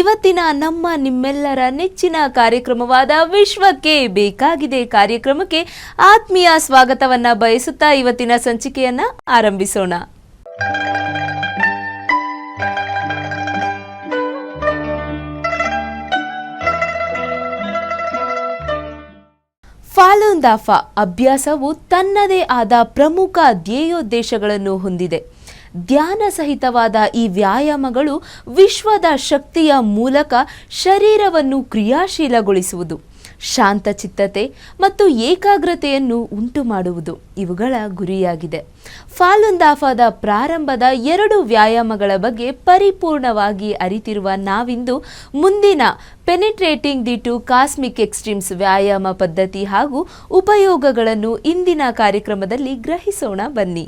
ಇವತ್ತಿನ ನಿಮ್ಮೆಲ್ಲರ ನೆಚ್ಚಿನ ಕಾರ್ಯಕ್ರಮವಾದ ವಿಶ್ವಕ್ಕೆ ಬೇಕಾಗಿದೆ ಕಾರ್ಯಕ್ರಮಕ್ಕೆ ಆತ್ಮೀಯ ಸ್ವಾಗತವನ್ನ ಬಯಸುತ್ತಾ ಇವತ್ತಿನ ಸಂಚಿಕೆಯನ್ನ ಆರಂಭಿಸೋಣ. ಫಾಲುನ್ ದಾಫಾ ಅಭ್ಯಾಸವು ತನ್ನದೇ ಆದ ಪ್ರಮುಖ ಧ್ಯೇಯೋದ್ದೇಶಗಳನ್ನು ಹೊಂದಿದೆ. ಧ್ಯಾನ ಸಹಿತವಾದ ಈ ವ್ಯಾಯಾಮಗಳು ವಿಶ್ವದ ಶಕ್ತಿಯ ಮೂಲಕ ಶರೀರವನ್ನು ಕ್ರಿಯಾಶೀಲಗೊಳಿಸುವುದು, ಶಾಂತಚಿತ್ತತೆ ಮತ್ತು ಏಕಾಗ್ರತೆಯನ್ನು ಉಂಟು ಮಾಡುವುದು ಇವುಗಳ ಗುರಿಯಾಗಿದೆ. ಫಾಲುನ್ ದಾಫಾದ ಪ್ರಾರಂಭದ 2 ವ್ಯಾಯಾಮಗಳ ಬಗ್ಗೆ ಪರಿಪೂರ್ಣವಾಗಿ ಅರಿತಿರುವ ನಾವಿಂದು ಮುಂದಿನ penetrating the to cosmic extremes ವ್ಯಾಯಾಮ ಪದ್ಧತಿ ಹಾಗೂ ಉಪಯೋಗಗಳನ್ನು ಇಂದಿನ ಕಾರ್ಯಕ್ರಮದಲ್ಲಿ ಗ್ರಹಿಸೋಣ ಬನ್ನಿ.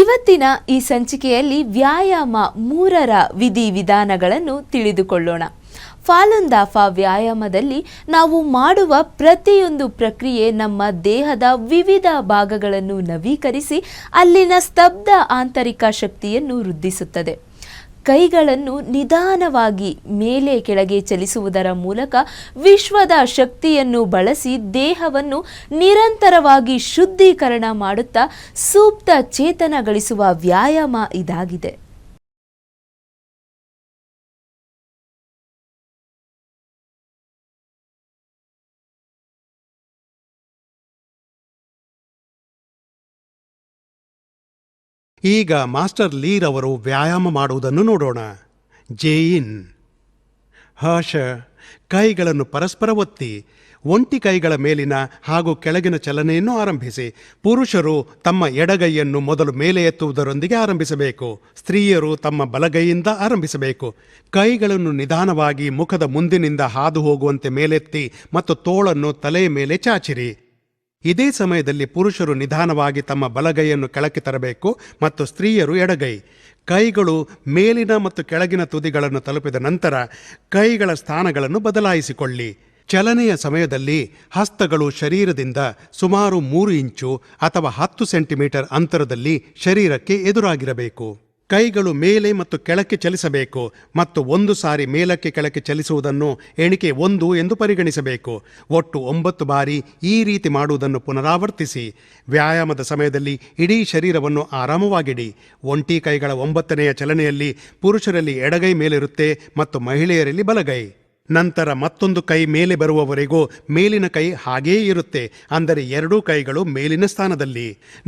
ಇವತ್ತಿನ ಈ ಸಂಚಿಕೆಯಲ್ಲಿ ವ್ಯಾಯಾಮ 3ರ ವಿಧಿವಿಧಾನಗಳನ್ನು ತಿಳಿದುಕೊಳ್ಳೋಣ. ಫಾಲೂನ್ ದಾಫಾ ವ್ಯಾಯಾಮದಲ್ಲಿ ನಾವು ಮಾಡುವ ಪ್ರತಿಯೊಂದು ಪ್ರಕ್ರಿಯೆ ನಮ್ಮ ದೇಹದ ವಿವಿಧ ಭಾಗಗಳನ್ನು ನವೀಕರಿಸಿ ಅಲ್ಲಿನ ಸ್ತಬ್ಧ ಆಂತರಿಕ ಶಕ್ತಿಯನ್ನು ವೃದ್ಧಿಸುತ್ತದೆ. ಕೈಗಳನ್ನು ನಿಧಾನವಾಗಿ ಮೇಲೆ ಕೆಳಗೆ ಚಲಿಸುವುದರ ಮೂಲಕ ವಿಶ್ವದ ಶಕ್ತಿಯನ್ನು ಬಳಸಿ ದೇಹವನ್ನು ನಿರಂತರವಾಗಿ ಶುದ್ಧೀಕರಣ ಮಾಡುತ್ತಾ ಸೂಕ್ತ ಚೇತನ ಗಳಿಸುವ ವ್ಯಾಯಾಮ ಇದಾಗಿದೆ. ಈಗ ಮಾಸ್ಟರ್ ಲೀರ್ ಅವರು ವ್ಯಾಯಾಮ ಮಾಡುವುದನ್ನು ನೋಡೋಣ. ಜೇಯಿನ್. ಹರ್ಷ. ಕೈಗಳನ್ನು ಪರಸ್ಪರ ಒತ್ತಿ ಒಂಟಿ ಕೈಗಳ ಮೇಲಿನ ಹಾಗೂ ಕೆಳಗಿನ ಚಲನೆಯನ್ನು ಆರಂಭಿಸಿ. ಪುರುಷರು ತಮ್ಮ ಎಡಗೈಯನ್ನು ಮೊದಲು ಮೇಲೆ ಎತ್ತುವುದರೊಂದಿಗೆ ಆರಂಭಿಸಬೇಕು. ಸ್ತ್ರೀಯರು ತಮ್ಮ ಬಲಗೈಯಿಂದ ಆರಂಭಿಸಬೇಕು. ಕೈಗಳನ್ನು ನಿಧಾನವಾಗಿ ಮುಖದ ಮುಂದಿನಿಂದ ಹಾದು ಹೋಗುವಂತೆ ಮೇಲೆತ್ತಿ ಮತ್ತು ತೋಳನ್ನು ತಲೆಯ ಮೇಲೆ ಚಾಚಿರಿ. ಇದೇ ಸಮಯದಲ್ಲಿ ಪುರುಷರು ನಿಧಾನವಾಗಿ ತಮ್ಮ ಬಲಗೈಯನ್ನು ಕೆಳಕ್ಕೆ ತರಬೇಕು ಮತ್ತು ಸ್ತ್ರೀಯರು ಎಡಗೈ. ಕೈಗಳು ಮೇಲಿನ ಮತ್ತು ಕೆಳಗಿನ ತುದಿಗಳನ್ನು ತಲುಪಿದ ನಂತರ ಕೈಗಳ ಸ್ಥಾನಗಳನ್ನು ಬದಲಾಯಿಸಿಕೊಳ್ಳಿ. ಚಲನೆಯ ಸಮಯದಲ್ಲಿ ಹಸ್ತಗಳು ಶರೀರದಿಂದ ಸುಮಾರು 3 ಇಂಚು ಅಥವಾ 10 ಸೆಂಟಿಮೀಟರ್ ಅಂತರದಲ್ಲಿ ಶರೀರಕ್ಕೆ ಎದುರಾಗಿರಬೇಕು. ಕೈಗಳು ಮೇಲೆ ಮತ್ತು ಕೆಳಕ್ಕೆ ಚಲಿಸಬೇಕು ಮತ್ತು 1 ಸಾರಿ ಮೇಲಕ್ಕೆ ಕೆಳಕ್ಕೆ ಚಲಿಸುವುದನ್ನು ಎಣಿಕೆ 1 ಎಂದು ಪರಿಗಣಿಸಬೇಕು. ಒಟ್ಟು 9 ಬಾರಿ ಈ ರೀತಿ ಮಾಡುವುದನ್ನು ಪುನರಾವರ್ತಿಸಿ. ವ್ಯಾಯಾಮದ ಸಮಯದಲ್ಲಿ ಇಡೀ ಶರೀರವನ್ನು ಆರಾಮವಾಗಿಡಿ. ಒಂಟಿ ಕೈಗಳ 9ನೆಯ ಚಲನೆಯಲ್ಲಿ ಪುರುಷರಲ್ಲಿ ಎಡಗೈ ಮೇಲಿರುತ್ತೆ ಮತ್ತು ಮಹಿಳೆಯರಲ್ಲಿ ಬಲಗೈ. ನಂತರ ಮತ್ತೊಂದು ಕೈ ಮೇಲೆ ಬರುವವರೆಗೂ ಮೇಲಿನ ಕೈ ಹಾಗೇ ಇರುತ್ತೆ, ಅಂದರೆ 2 ಕೈಗಳು ಮೇಲಿನ ಸ್ಥಾನದಲ್ಲಿ.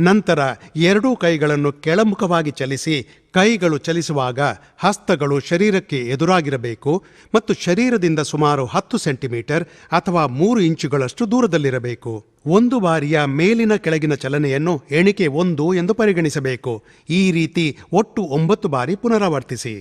ನಂತರ 2 ಕೈಗಳನ್ನು ಕೆಳಮುಖವಾಗಿ ಚಲಿಸಿ. ಕೈಗಳು ಚಲಿಸುವಾಗ ಹಸ್ತಗಳು ಶರೀರಕ್ಕೆ ಎದುರಾಗಿರಬೇಕು ಮತ್ತು ಶರೀರದಿಂದ ಸುಮಾರು 10 ಸೆಂಟಿಮೀಟರ್ ಅಥವಾ 3 ಇಂಚುಗಳಷ್ಟು ದೂರದಲ್ಲಿರಬೇಕು. 1 ಬಾರಿಯ ಮೇಲಿನ ಕೆಳಗಿನ ಚಲನೆಯನ್ನು ಎಣಿಕೆ 1 ಎಂದು ಪರಿಗಣಿಸಬೇಕು. ಈ ರೀತಿ ಒಟ್ಟು 9 ಬಾರಿ ಪುನರಾವರ್ತಿಸಿ.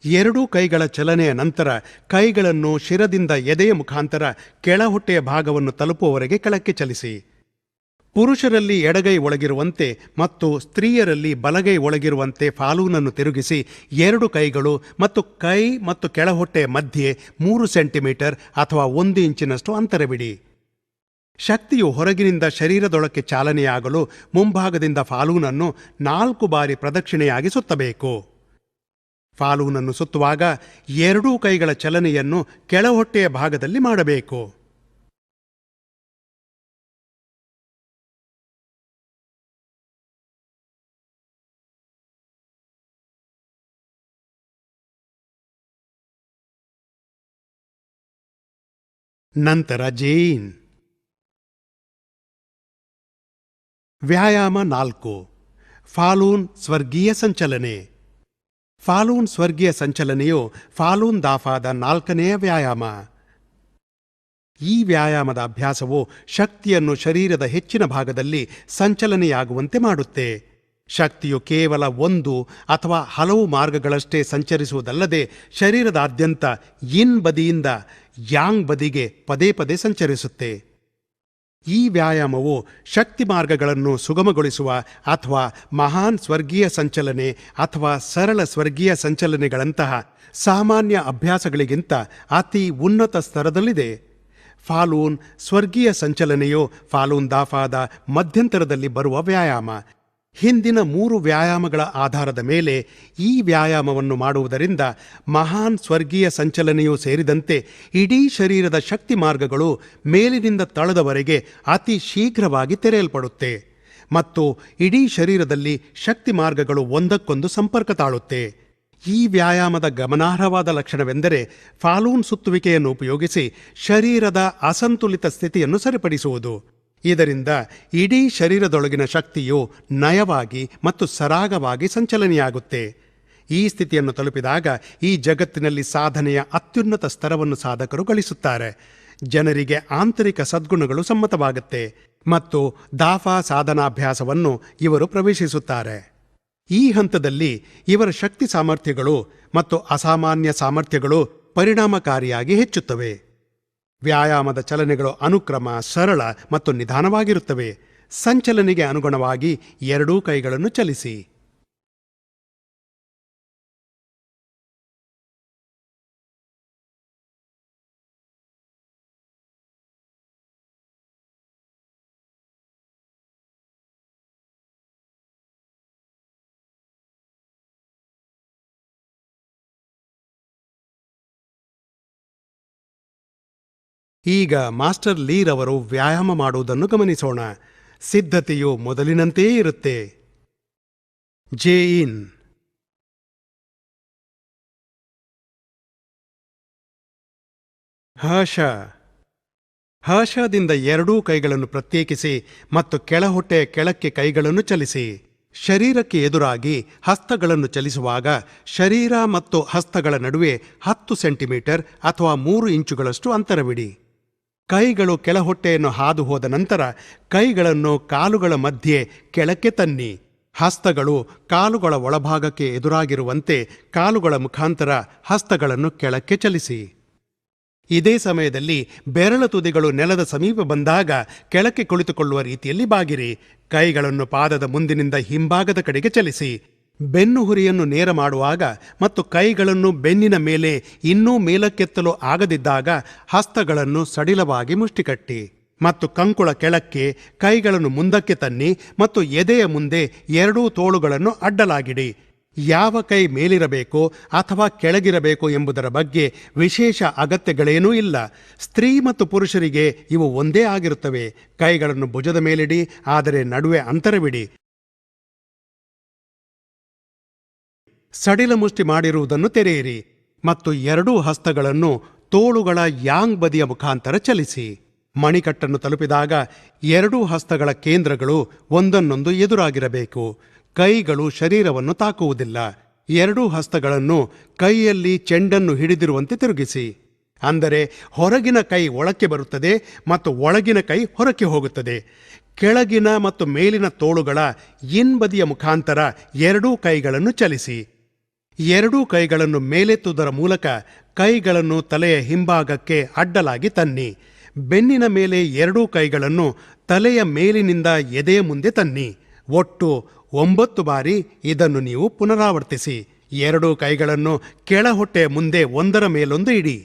ಎರಡೂ ಕೈಗಳ ಚಲನೆಯ ನಂತರ ಕೈಗಳನ್ನು ಶಿರದಿಂದ ಎದೆಯ ಮುಖಾಂತರ ಕೆಳ ಹೊಟ್ಟೆಯ ಭಾಗವನ್ನು ತಲುಪುವವರೆಗೆ ಕೆಳಕ್ಕೆ ಚಲಿಸಿ. ಪುರುಷರಲ್ಲಿ ಎಡಗೈ ಒಳಗಿರುವಂತೆ ಮತ್ತು ಸ್ತ್ರೀಯರಲ್ಲಿ ಬಲಗೈ ಒಳಗಿರುವಂತೆ ಫಾಲೂನನ್ನು ತಿರುಗಿಸಿ 2 ಕೈಗಳು ಮತ್ತು ಕೈ ಮತ್ತು ಕೆಳಹೊಟ್ಟೆಯ ಮಧ್ಯೆ 3 ಸೆಂಟಿಮೀಟರ್ ಅಥವಾ 1 ಇಂಚಿನಷ್ಟು ಅಂತರವಿಡಿ. ಶಕ್ತಿಯು ಹೊರಗಿನಿಂದ ಶರೀರದೊಳಕ್ಕೆ ಚಾಲನೆಯಾಗಲು ಮುಂಭಾಗದಿಂದ ಫಾಲೂನನ್ನು 4 ಬಾರಿ ಪ್ರದಕ್ಷಿಣೆಯಾಗಿ ಸುತ್ತಬೇಕು. ಫಾಲೂನನ್ನು ಸುತ್ತುವಾಗ 2 ಕೈಗಳ ಚಲನೆಯನ್ನು ಕೆಳಹೊಟ್ಟೆಯ ಭಾಗದಲ್ಲಿ ಮಾಡಬೇಕು. ನಂತರ ಜೇಯಿನ್. ವ್ಯಾಯಾಮ 4. ಫಾಲೂನ್ ಸ್ವರ್ಗೀಯ ಸಂಚಲನೆ. ಫಾಲೂನ್ ಸ್ವರ್ಗೀಯ ಸಂಚಲನೆಯು ಫಾಲೂನ್ ದಾಫಾದ 4ನೆಯ ವ್ಯಾಯಾಮ. ಈ ವ್ಯಾಯಾಮದ ಅಭ್ಯಾಸವು ಶಕ್ತಿಯನ್ನು ಶರೀರದ ಹೆಚ್ಚಿನ ಭಾಗದಲ್ಲಿ ಸಂಚಲನೆಯಾಗುವಂತೆ ಮಾಡುತ್ತೆ. ಶಕ್ತಿಯು ಕೇವಲ 1 ಅಥವಾ ಹಲವು ಮಾರ್ಗಗಳಷ್ಟೇ ಸಂಚರಿಸುವುದಲ್ಲದೆ ಶರೀರದಾದ್ಯಂತ ಇನ್ ಬದಿಯಿಂದ ಯಾಂಗ್ ಬದಿಗೆ ಪದೇ ಪದೇ ಸಂಚರಿಸುತ್ತೆ. ಈ ವ್ಯಾಯಾಮವು ಶಕ್ತಿ ಮಾರ್ಗಗಳನ್ನು ಸುಗಮಗೊಳಿಸುವ ಅಥವಾ ಮಹಾನ್ ಸ್ವರ್ಗೀಯ ಸಂಚಲನೆ ಅಥವಾ ಸರಳ ಸ್ವರ್ಗೀಯ ಸಂಚಲನೆಗಳಂತಹ ಸಾಮಾನ್ಯ ಅಭ್ಯಾಸಗಳಿಗಿಂತ ಅತಿ ಉನ್ನತ ಸ್ತರದಲ್ಲಿದೆ. ಫಾಲೂನ್ ಸ್ವರ್ಗೀಯ ಸಂಚಲನೆಯು ಫಾಲೂನ್ ದಾಫಾದ ಮಧ್ಯಂತರದಲ್ಲಿ ಬರುವ ವ್ಯಾಯಾಮ. ಹಿಂದಿನ 3 ವ್ಯಾಯಾಮಗಳ ಆಧಾರದ ಮೇಲೆ ಈ ವ್ಯಾಯಾಮವನ್ನು ಮಾಡುವುದರಿಂದ ಮಹಾನ್ ಸ್ವರ್ಗೀಯ ಸಂಚಲನೆಯೂ ಸೇರಿದಂತೆ ಇಡೀ ಶರೀರದ ಶಕ್ತಿ ಮಾರ್ಗಗಳು ಮೇಲಿನಿಂದ ತಳದವರೆಗೆ ಅತಿ ಶೀಘ್ರವಾಗಿ ತೆರೆಯಲ್ಪಡುತ್ತೆ ಮತ್ತು ಇಡೀ ಶರೀರದಲ್ಲಿ ಶಕ್ತಿ ಮಾರ್ಗಗಳು ಒಂದಕ್ಕೊಂದು ಸಂಪರ್ಕ ತಾಳುತ್ತೆ. ಈ ವ್ಯಾಯಾಮದ ಗಮನಾರ್ಹವಾದ ಲಕ್ಷಣವೆಂದರೆ ಫಾಲೂನ್ ಸುತ್ತುವಿಕೆಯನ್ನು ಉಪಯೋಗಿಸಿ ಶರೀರದ ಅಸಂತುಲಿತ ಸ್ಥಿತಿಯನ್ನು ಸರಿಪಡಿಸುವುದು. ಇದರಿಂದ ಇಡೀ ಶರೀರದೊಳಗಿನ ಶಕ್ತಿಯು ನಯವಾಗಿ ಮತ್ತು ಸರಾಗವಾಗಿ ಸಂಚಲನೆಯಾಗುತ್ತೆ. ಈ ಸ್ಥಿತಿಯನ್ನು ತಲುಪಿದಾಗ ಈ ಜಗತ್ತಿನಲ್ಲಿ ಸಾಧನೆಯ ಅತ್ಯುನ್ನತ ಸ್ತರವನ್ನು ಸಾಧಕರು ಗಳಿಸುತ್ತಾರೆ. ಜನರಿಗೆ ಆಂತರಿಕ ಸದ್ಗುಣಗಳು ಸಮ್ಮತವಾಗುತ್ತೆ ಮತ್ತು ದಾಫಾ ಸಾಧನಾಭ್ಯಾಸವನ್ನು ಇವರು ಪ್ರವೇಶಿಸುತ್ತಾರೆ. ಈ ಹಂತದಲ್ಲಿ ಇವರ ಶಕ್ತಿ ಸಾಮರ್ಥ್ಯಗಳು ಮತ್ತು ಅಸಾಮಾನ್ಯ ಸಾಮರ್ಥ್ಯಗಳು ಪರಿಣಾಮಕಾರಿಯಾಗಿ ಹೆಚ್ಚುತ್ತವೆ. ವ್ಯಾಯಾಮದ ಚಲನೆಗಳು ಅನುಕ್ರಮ, ಸರಳ ಮತ್ತು ನಿಧಾನವಾಗಿರುತ್ತವೆ. ಸಂಚಲನೆಗೆ ಅನುಗುಣವಾಗಿ ಎರಡೂ ಕೈಗಳನ್ನು ಚಲಿಸಿ. ಈಗ ಮಾಸ್ಟರ್ ಲೀರ್ ಅವರು ವ್ಯಾಯಾಮ ಮಾಡುವುದನ್ನು ಗಮನಿಸೋಣ. ಸಿದ್ಧತೆಯು ಮೊದಲಿನಂತೆಯೇ ಇರುತ್ತೆ. ಜೆ ಇನ್, ಹರ್ಷ. ಹರ್ಷದಿಂದ ಎರಡೂ ಕೈಗಳನ್ನು ಪ್ರತ್ಯೇಕಿಸಿ ಮತ್ತು ಕೆಳಹೊಟ್ಟೆಯ ಕೆಳಕ್ಕೆ ಕೈಗಳನ್ನು ಚಲಿಸಿ. ಶರೀರಕ್ಕೆ ಎದುರಾಗಿ ಹಸ್ತಗಳನ್ನು ಚಲಿಸುವಾಗ ಶರೀರ ಮತ್ತು ಹಸ್ತಗಳ ನಡುವೆ 10 ಸೆಂಟಿಮೀಟರ್ ಅಥವಾ 3 ಇಂಚುಗಳಷ್ಟು ಅಂತರವಿಡಿ. ಕೈಗಳು ಕೆಳಹೊಟ್ಟೆಯನ್ನು ಹಾದು ಹೋದ ನಂತರ ಕೈಗಳನ್ನು ಕಾಲುಗಳ ಮಧ್ಯೆ ಕೆಳಕ್ಕೆ ತನ್ನಿ. ಹಸ್ತಗಳು ಕಾಲುಗಳ ಒಳಭಾಗಕ್ಕೆ ಎದುರಾಗಿರುವಂತೆ ಕಾಲುಗಳ ಮುಖಾಂತರ ಹಸ್ತಗಳನ್ನು ಕೆಳಕ್ಕೆ ಚಲಿಸಿ. ಇದೇ ಸಮಯದಲ್ಲಿ ಬೆರಳ ತುದಿಗಳು ನೆಲದ ಸಮೀಪ ಬಂದಾಗ ಕೆಳಕ್ಕೆ ಕುಳಿತುಕೊಳ್ಳುವ ರೀತಿಯಲ್ಲಿ ಬಾಗಿರಿ. ಕೈಗಳನ್ನು ಪಾದದ ಮುಂದಿನಿಂದ ಹಿಂಭಾಗದ ಕಡೆಗೆ ಚಲಿಸಿ. ಬೆನ್ನು ಹುರಿಯನ್ನು ನೇರ ಮಾಡುವಾಗ ಮತ್ತು ಕೈಗಳನ್ನು ಬೆನ್ನಿನ ಮೇಲೆ ಇನ್ನೂ ಮೇಲಕ್ಕೆತ್ತಲು ಆಗದಿದ್ದಾಗ ಹಸ್ತಗಳನ್ನು ಸಡಿಲವಾಗಿ ಮುಷ್ಟಿಕಟ್ಟಿ ಮತ್ತು ಕಂಕುಳ ಕೆಳಕ್ಕೆ ಕೈಗಳನ್ನು ಮುಂದಕ್ಕೆ ತನ್ನಿ ಮತ್ತು ಎದೆಯ ಮುಂದೆ ಎರಡೂ ತೋಳುಗಳನ್ನು ಅಡ್ಡಲಾಗಿಡಿ. ಯಾವ ಕೈ ಮೇಲಿರಬೇಕು ಅಥವಾ ಕೆಳಗಿರಬೇಕು ಎಂಬುದರ ಬಗ್ಗೆ ವಿಶೇಷ ಅಗತ್ಯಗಳೇನೂ ಇಲ್ಲ. ಸ್ತ್ರೀ ಮತ್ತು ಪುರುಷರಿಗೆ ಇವು ಒಂದೇ ಆಗಿರುತ್ತವೆ. ಕೈಗಳನ್ನು ಭುಜದ ಮೇಲಿಡಿ, ಆದರೆ ನಡುವೆ ಅಂತರವಿಡಿ. ಸಡಿಲ ಮುಷ್ಟಿ ಮಾಡಿರುವುದನ್ನು ತೆರೆಯಿರಿ ಮತ್ತು ಎರಡೂ ಹಸ್ತಗಳನ್ನು ತೋಳುಗಳ ಯಾಂಗ್ ಬದಿಯ ಮುಖಾಂತರ ಚಲಿಸಿ. ಮಣಿಕಟ್ಟನ್ನು ತಲುಪಿದಾಗ ಎರಡೂ ಹಸ್ತಗಳ ಕೇಂದ್ರಗಳು ಒಂದನ್ನೊಂದು ಎದುರಾಗಿರಬೇಕು. ಕೈಗಳು ಶರೀರವನ್ನು ತಾಕುವುದಿಲ್ಲ. ಎರಡೂ ಹಸ್ತಗಳನ್ನು ಕೈಯಲ್ಲಿ ಚೆಂಡನ್ನು ಹಿಡಿದಿರುವಂತೆ ತಿರುಗಿಸಿ. ಅಂದರೆ ಹೊರಗಿನ ಕೈ ಒಳಕ್ಕೆ ಬರುತ್ತದೆ ಮತ್ತು ಒಳಗಿನ ಕೈ ಹೊರಕ್ಕೆ ಹೋಗುತ್ತದೆ. ಕೆಳಗಿನ ಮತ್ತು ಮೇಲಿನ ತೋಳುಗಳ ಬದಿಯ ಮುಖಾಂತರ ಎರಡೂ ಕೈಗಳನ್ನು ಚಲಿಸಿ. ಎರಡೂ ಕೈಗಳನ್ನು ಮೇಲೆತ್ತುವುದರ ಮೂಲಕ ಕೈಗಳನ್ನು ತಲೆಯ ಹಿಂಭಾಗಕ್ಕೆ ಅಡ್ಡಲಾಗಿ ತನ್ನಿ. ಬೆನ್ನಿನ ಮೇಲೆ ಎರಡೂ ಕೈಗಳನ್ನು ತಲೆಯ ಮೇಲಿನಿಂದ ಎದೆಯ ಮುಂದೆ ತನ್ನಿ. ಒಟ್ಟು 9 ಬಾರಿ ಇದನ್ನು ನೀವು ಪುನರಾವರ್ತಿಸಿ. ಎರಡೂ ಕೈಗಳನ್ನು ಕೆಳಹೊಟ್ಟೆಯ ಮುಂದೆ ಒಂದರ ಮೇಲೊಂದು ಇಡಿ.